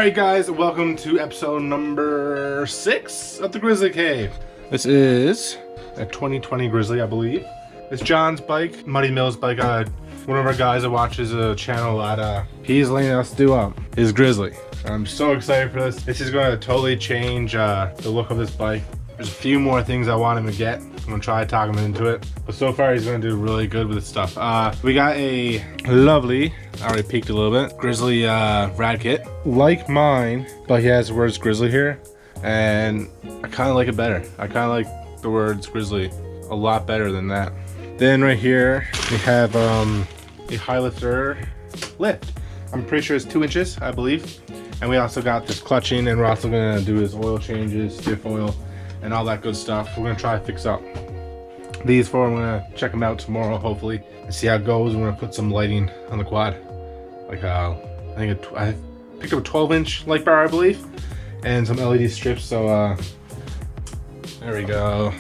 Alright guys, welcome to episode number 6 of the Grizzly Cave. This is a 2020 Grizzly, I believe. It's John's bike, Muddy Mill's bike. One of our guys that watches a channel that he's letting us do his Grizzly. I'm so excited for this. This is going to totally change the look of this bike. There's a few more things I want him to get. I'm gonna try to talk him into it. But so far he's gonna do really good with this stuff. We got a lovely, I already peeked a little bit, Grizzly rad kit. Like mine, but he has the words Grizzly here. And I kinda like it better. I kinda like the words Grizzly a lot better than that. Then right here, we have a high lifter lift. I'm pretty sure it's 2 inches, I believe. And we also got this clutching, and we're also gonna do his oil changes, stiff oil, and all that good stuff. We're gonna try to fix up these four. I'm gonna check them out tomorrow, hopefully, and see how it goes. We're gonna put some lighting on the quad. Like I picked up a 12-inch light bar, I believe, and some LED strips. So there we go.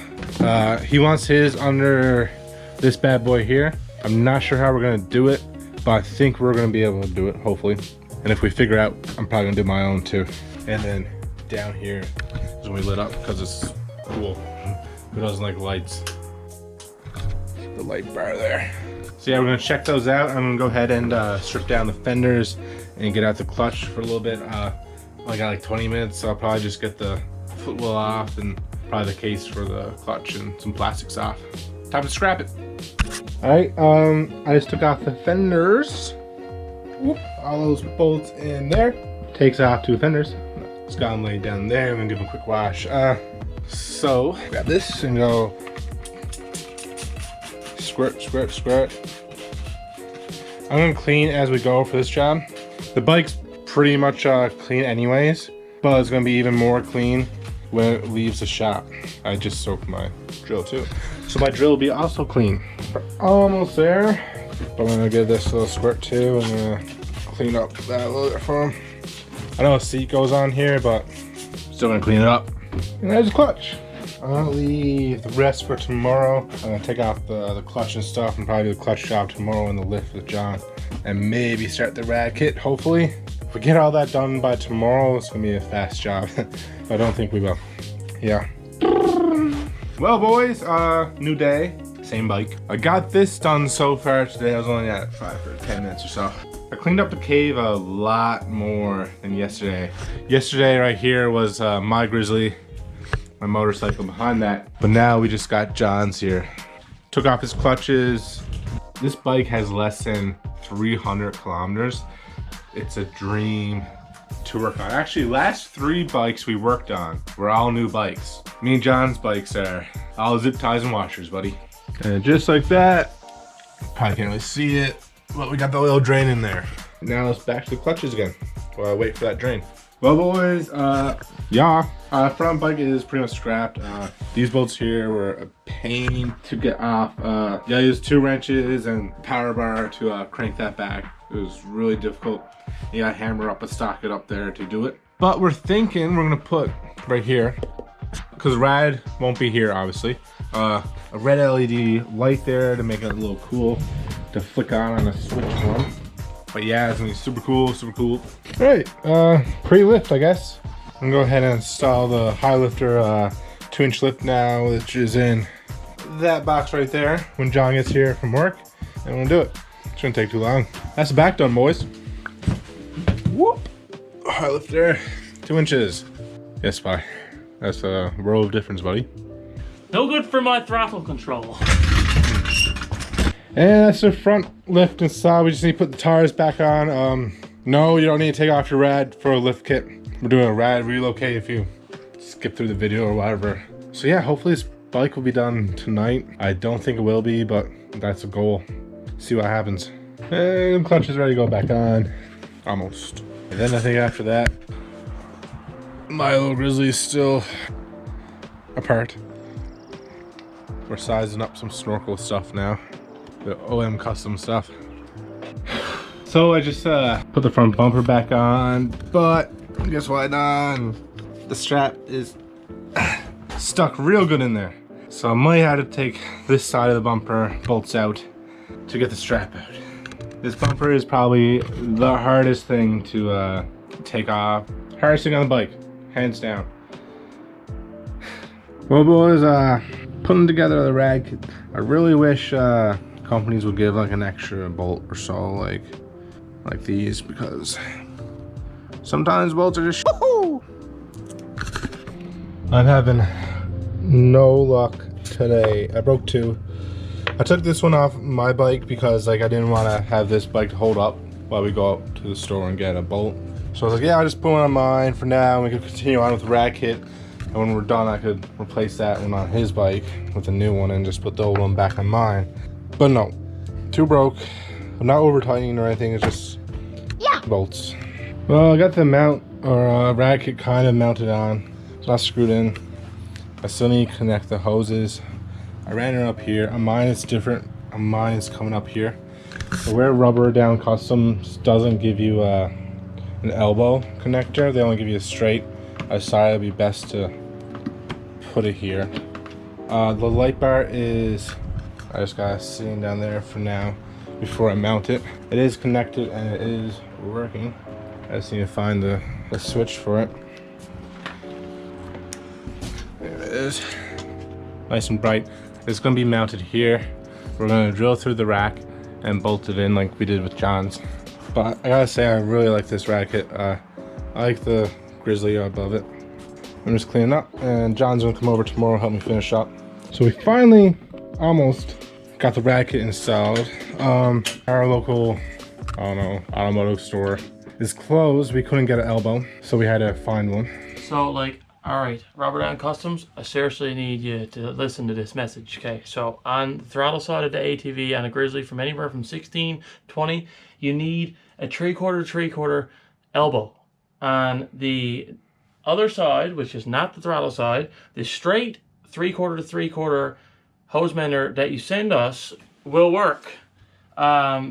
He wants his under this bad boy here. I'm not sure how we're gonna do it, but I think we're gonna be able to do it, hopefully. And if we figure out, I'm probably gonna do my own too. And then down here is when we lit up because it's cool. Who doesn't like lights? The light bar there. So yeah, we're gonna check those out. I'm gonna go ahead and strip down the fenders and get out the clutch for a little bit. I got like 20 minutes, so I'll probably just get the footwell off and probably the case for the clutch and some plastics off. Time to scrap it. All right, I just took off the fenders. Whoop, all those bolts in there. Takes off 2 fenders. Just got them laid down there. I'm gonna give them a quick wash. So grab this and go squirt, squirt, squirt. I'm gonna clean as we go for this job. The bike's pretty much clean anyways, but it's gonna be even more clean when it leaves the shop. I just soaked my drill too, so my drill will be also clean. We're almost there, but I'm gonna give this a little squirt too. I'm gonna clean up that a little bit for him. I know a seat goes on here, but still gonna clean it up. And there's the clutch. I'm gonna leave the rest for tomorrow. I'm gonna take off the clutch and stuff and probably do the clutch job tomorrow in the lift with John. And maybe start the rad kit, hopefully. If we get all that done by tomorrow, it's gonna be a fast job. I don't think we will. Yeah. Well boys, new day, same bike. I got this done so far today. I was only at 5 or 10 minutes or so. I cleaned up the cave a lot more than yesterday. Yesterday right here was my Grizzly, my motorcycle behind that. But now we just got John's here. Took off his clutches. This bike has less than 300 kilometers. It's a dream to work on. Actually, last 3 bikes we worked on were all new bikes. Me and John's bikes are all zip ties and washers, buddy. And just like that, probably can't really see it, but we got the oil drain in there. Now it's back to the clutches again while I wait for that drain. Well boys, front bike is pretty much scrapped. These bolts here were a pain to get off. Yeah, I used 2 wrenches and power bar to crank that back. It was really difficult. You gotta hammer up a socket up there to do it. But we're thinking we're gonna put right here, because rad won't be here obviously, a red LED light there to make it a little cool to flick on a switch one. But yeah, it's gonna be super cool, super cool. All right, pre-lift, I guess. I'm gonna go ahead and install the high lifter 2-inch lift now, which is in that box right there when John gets here from work, and we'll do it. Shouldn't take too long. That's the back done, boys. Whoop! High lifter, 2 inches. Yes, bye. That's a world of difference, buddy. No good for my throttle control. And that's the front lift installed. We just need to put the tires back on. No, you don't need to take off your rad for a lift kit. We're doing a rad relocate if you skip through the video or whatever. So yeah, hopefully this bike will be done tonight. I don't think it will be, but that's a goal. See what happens. And the clutch is ready to go back on. Almost. And then I think after that, my little Grizzly is still apart. We're sizing up some snorkel stuff now. The OM custom stuff. So I just put the front bumper back on, but guess what I done? The strap is stuck real good in there. So I might have to take this side of the bumper bolts out to get the strap out. This bumper is probably the hardest thing to take off. Hardest thing on the bike, hands down. Well, boys, putting together the rag kit. I really wish companies would give like an extra bolt or so, like these, because sometimes bolts are just I'm having no luck today. I broke two. I took this one off my bike because like I didn't want to have this bike to hold up while we go up to the store and get a bolt. So I was like, yeah, I'll just put one on mine for now, and we could continue on with the rag kit. And when we're done, I could replace that one on his bike with a new one and just put the old one back on mine. But no, two broke. I'm not over tightening or anything, it's just bolts. Well, I got the mount or rag kit kind of mounted on. It's not screwed in. I still need to connect the hoses. I ran it up here. On mine it's different. On mine it's coming up here. So where Rubber Down Customs doesn't give you an elbow connector, they only give you a straight. I decided it'd be best to put it here. The light bar is, I just got it sitting down there for now before I mount it. It is connected and it is working. I just need to find the switch for it. There it is. Nice and bright. It's going to be mounted here. We're going to drill through the rack and bolt it in like we did with John's. But I gotta say, I really like this rack kit. I like the Grizzly above it. I'm just cleaning up, and John's gonna come over tomorrow and help me finish up. So we finally almost got the rag kit installed. Our local, I don't know, automotive store is closed. We couldn't get an elbow, so we had to find one. So like, all right, Rubber Down Customs, I seriously need you to listen to this message, okay? So on the throttle side of the ATV on a Grizzly, from anywhere from 16, 20, you need a 3/4 elbow. On the other side, which is not the throttle side, the straight 3/4 to 3/4 hose mender that you send us will work.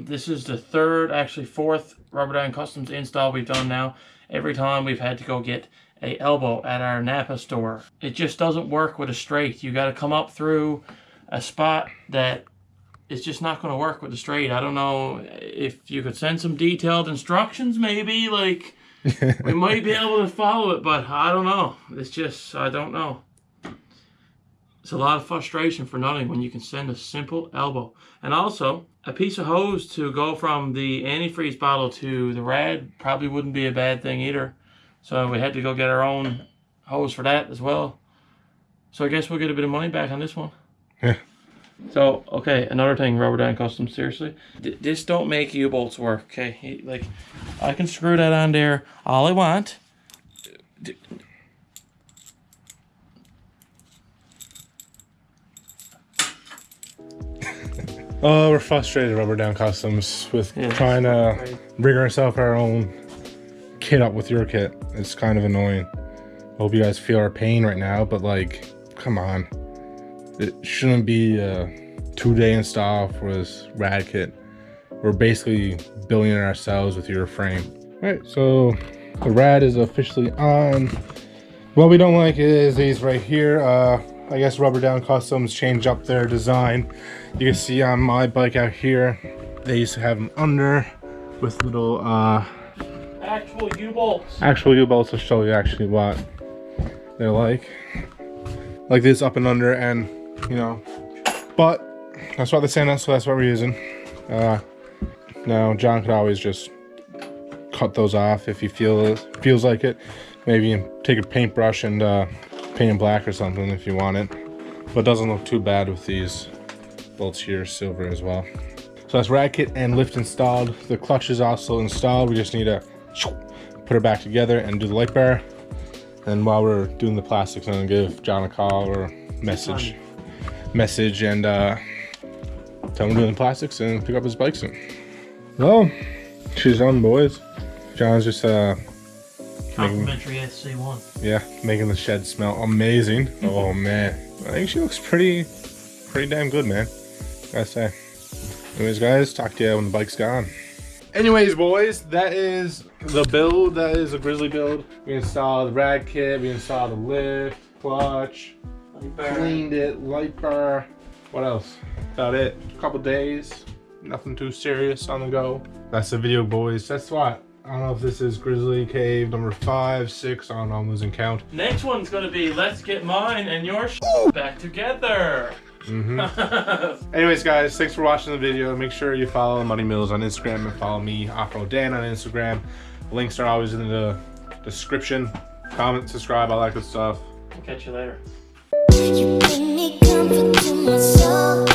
This is the third, actually fourth Rubber Down Customs install we've done now. Every time we've had to go get a elbow at our Napa store. It just doesn't work with a straight. You got to come up through a spot that is just not going to work with a straight. I don't know if you could send some detailed instructions, maybe, like we might be able to follow it, but I don't know. It's just, I don't know. It's a lot of frustration for nothing when you can send a simple elbow. And also, a piece of hose to go from the antifreeze bottle to the rad probably wouldn't be a bad thing either. So we had to go get our own hose for that as well. So I guess we'll get a bit of money back on this one. Yeah. So, okay, another thing, Rubber Down Customs, seriously. This don't make U-bolts work, okay? Like, I can screw that on there all I want. Oh, we're frustrated, Rubber Down Customs, with trying to rig ourselves our own kit up with your kit. It's kind of annoying. Hope you guys feel our pain right now, but like, come on. It shouldn't be a 2-day install for this rad kit. We're basically building it ourselves with your frame. Alright, so the rad is officially on. What we don't like is these right here. I guess Rubber Down Customs changed up their design. You can see on my bike out here, they used to have them under with little actual U-bolts. Actual U-bolts will show you actually what they're like this up and under, and you know, but that's what they sent us, so that's what we're using. Now John could always just cut those off if he feels like it. Maybe take a paintbrush and paint them black or something if you want it, but it doesn't look too bad with these bolts here, silver as well. So that's rad kit and lift installed. The clutch is also installed. We just need to put it back together and do the light bar. And while we're doing the plastics, I'm gonna give John a call or message and tell him we're doing the plastics and pick up his bike soon. Well, she's on, boys. John's just complimentary SC1. Yeah, making the shed smell amazing. Oh man, I think she looks pretty damn good, man. Gotta say. Anyways, guys, talk to you when the bike's gone. Anyways, boys, that is the build. That is a Grizzly build. We installed the rad kit. We installed the lift, clutch, cleaned it, light bar. What else? About it. A couple days. Nothing too serious on the go. That's the video, boys. That's what. I don't know if this is Grizzly Cave number 5, 6. I don't know, I'm losing count. Next one's gonna be let's get mine and your back together. Anyways, guys, thanks for watching the video. Make sure you follow Money Mills on Instagram and follow me, OFFROAD Dan, on Instagram. Links are always in the description. Comment, subscribe, all that good stuff. We'll catch you later. You bring me comfort to my soul.